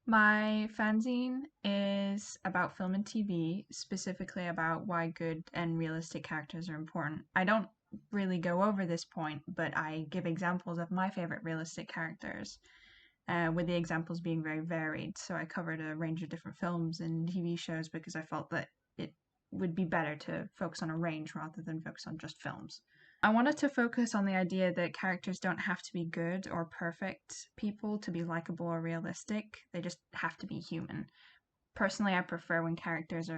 My fanzine is about film and TV, specifically about why good and realistic characters are important. I don't really go over this point, but I give examples of my favorite realistic characters, with the examples being very varied. So I covered a range of different films and TV shows because I felt that it would be better to focus on a range rather than focus on just films. I wanted to focus on the idea that characters don't have to be good or perfect people to be likable or realistic. They just have to be human. Personally, I prefer when characters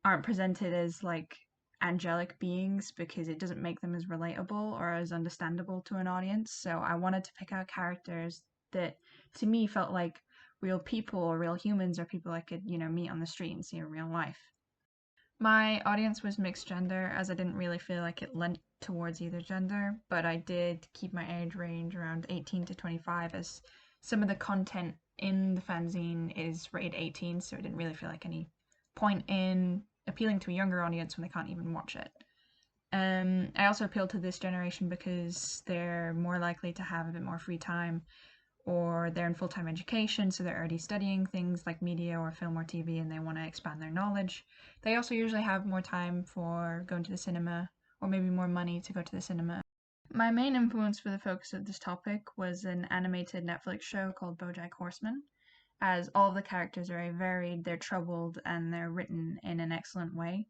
aren't presented as like angelic beings because it doesn't make them as relatable or as understandable to an audience. So I wanted to pick out characters that to me felt like real people or real humans or people I could, meet on the street and see in real life. My audience was mixed gender, as I didn't really feel like it lent towards either gender, but I did keep my age range around 18 to 25, as some of the content in the fanzine is rated 18, so it didn't really feel like any point in appealing to a younger audience when they can't even watch it. I also appeal to this generation because they're more likely to have a bit more free time, or they're in full-time education, so they're already studying things like media or film or TV and they want to expand their knowledge. They also usually have more time for going to the cinema, or maybe more money to go to the cinema. My main influence for the focus of this topic was an animated Netflix show called BoJack Horseman, as all of the characters are very varied, they're troubled, and they're written in an excellent way.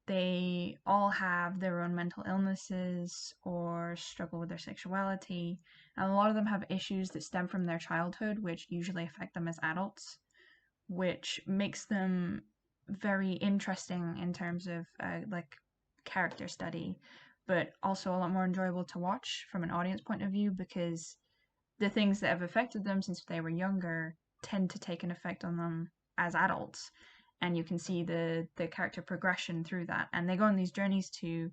They all have their own mental illnesses or struggle with their sexuality, and a lot of them have issues that stem from their childhood, which usually affect them as adults, which makes them very interesting in terms of like character study, but also a lot more enjoyable to watch from an audience point of view because the things that have affected them since they were younger tend to take an effect on them as adults, and you can see the character progression through that, and they go on these journeys to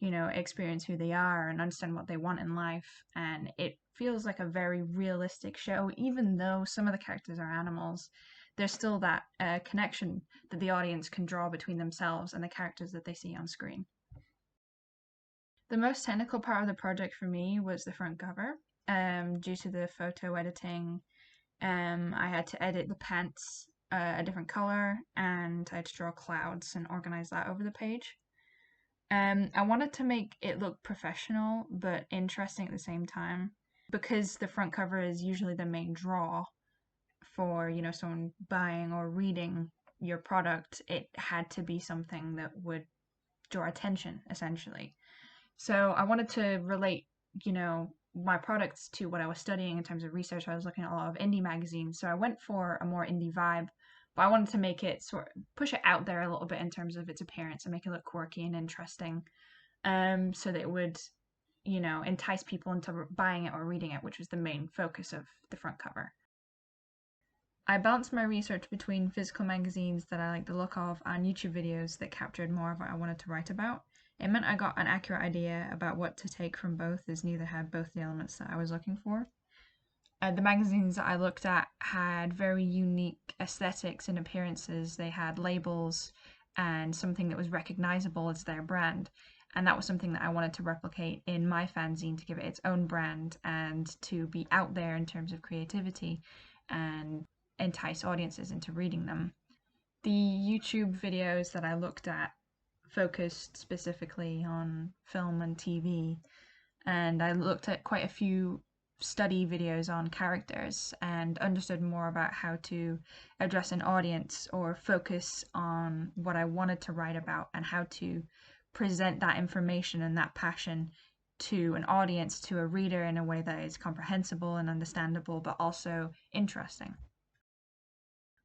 experience who they are and understand what they want in life, and it feels like a very realistic show. Even though some of the characters are animals, there's still that connection that the audience can draw between themselves and the characters that they see on screen. The most technical part of the project for me was the front cover. Due to the photo editing, I had to edit the pants a different color, and I had to draw clouds and organize that over the page. I wanted to make it look professional but interesting at the same time, because the front cover is usually the main draw for someone buying or reading your product. It had to be something that would draw attention, essentially. So I wanted to relate, my products to what I was studying in terms of research. I was looking at a lot of indie magazines, so I went for a more indie vibe, but I wanted to make it push it out there a little bit in terms of its appearance and make it look quirky and interesting, so that it would, entice people into buying it or reading it, which was the main focus of the front cover. I balanced my research between physical magazines that I liked the look of and YouTube videos that captured more of what I wanted to write about. It meant I got an accurate idea about what to take from both, as neither had both the elements that I was looking for. The magazines that I looked at had very unique aesthetics and appearances. They had labels and something that was recognizable as their brand. And that was something that I wanted to replicate in my fanzine, to give it its own brand and to be out there in terms of creativity and entice audiences into reading them. The YouTube videos that I looked at focused specifically on film and TV, and I looked at quite a few study videos on characters and understood more about how to address an audience or focus on what I wanted to write about and how to present that information and that passion to an audience, to a reader, in a way that is comprehensible and understandable but also interesting.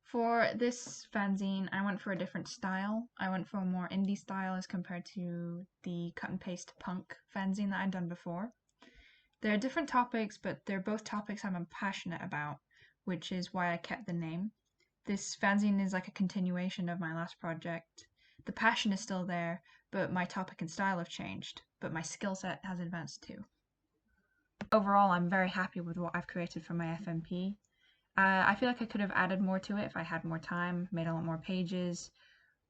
For this fanzine, I went for a different style. I went for a more indie style as compared to the cut and paste punk fanzine that I'd done before. They're different topics, but they're both topics I'm passionate about, which is why I kept the name. This fanzine is like a continuation of my last project. The passion is still there, but my topic and style have changed, but my skill set has advanced too. Overall, I'm very happy with what I've created for my FMP. I feel like I could have added more to it if I had more time, made a lot more pages,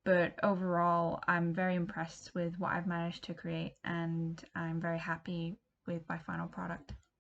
but overall I'm very impressed with what I've managed to create, and I'm very happy with my final product.